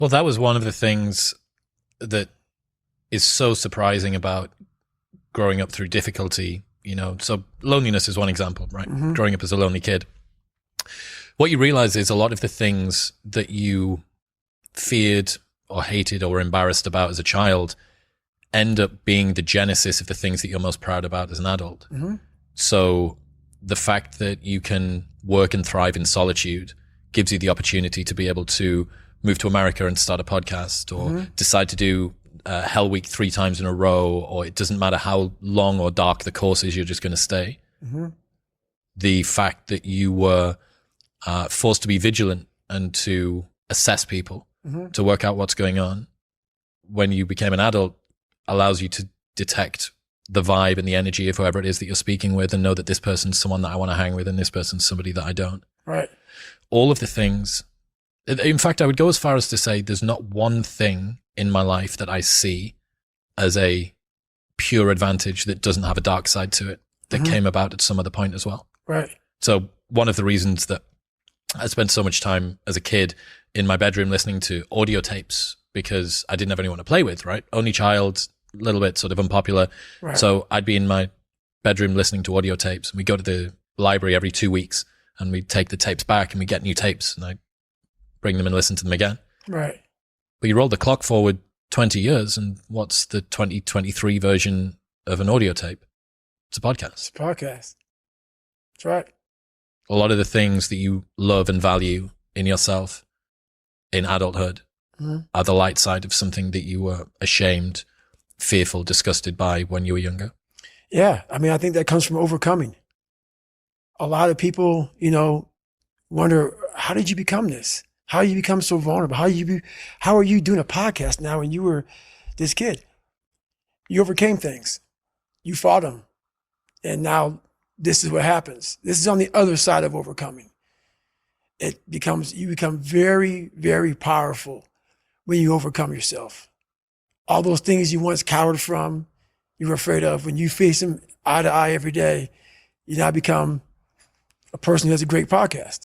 Well, that was one of the things that is so surprising about growing up through difficulty, so loneliness is one example, right? Mm-hmm. Growing up as a lonely kid. What you realize is a lot of the things that you feared or hated or embarrassed about as a child end up being the genesis of the things that you're most proud about as an adult. Mm-hmm. So the fact that you can work and thrive in solitude gives you the opportunity to be able to move to America and start a podcast, or Mm-hmm. decide to do Hell Week 3 times in a row, or it doesn't matter how long or dark the course is, you're just going to stay. Mm-hmm. The fact that you were forced to be vigilant and to assess people, Mm-hmm. to work out what's going on when you became an adult, allows you to detect the vibe and the energy of whoever it is that you're speaking with, and know that this person's someone that I want to hang with and this person's somebody that I don't. Right. All of the things. In fact, I would go as far as to say there's not one thing in my life that I see as a pure advantage that doesn't have a dark side to it that Mm-hmm. came about at some other point as well. Right. So one of the reasons that I spent so much time as a kid in my bedroom listening to audio tapes, because I didn't have anyone to play with, right? Only child, a little bit sort of unpopular. Right. So I'd be in my bedroom listening to audio tapes, and we'd go to the library every 2 weeks and we'd take the tapes back and we'd get new tapes, and I'd bring them and listen to them again. Right. But you roll the clock forward 20 years, and what's the 2023 version of an audio tape? It's a podcast. It's a podcast. That's right. A lot of the things that you love and value in yourself in adulthood Mm-hmm. are the light side of something that you were ashamed, fearful, disgusted by when you were younger. Yeah. I mean, I think that comes from overcoming. A lot of people, wonder, how did you become this? How you become so vulnerable? How are you doing a podcast now when you were this kid? You overcame things. You fought them. And now this is what happens. This is on the other side of overcoming. You become very, very powerful when you overcome yourself. All those things you once cowered from, you were afraid of, when you face them eye to eye every day, you now become a person who has a great podcast.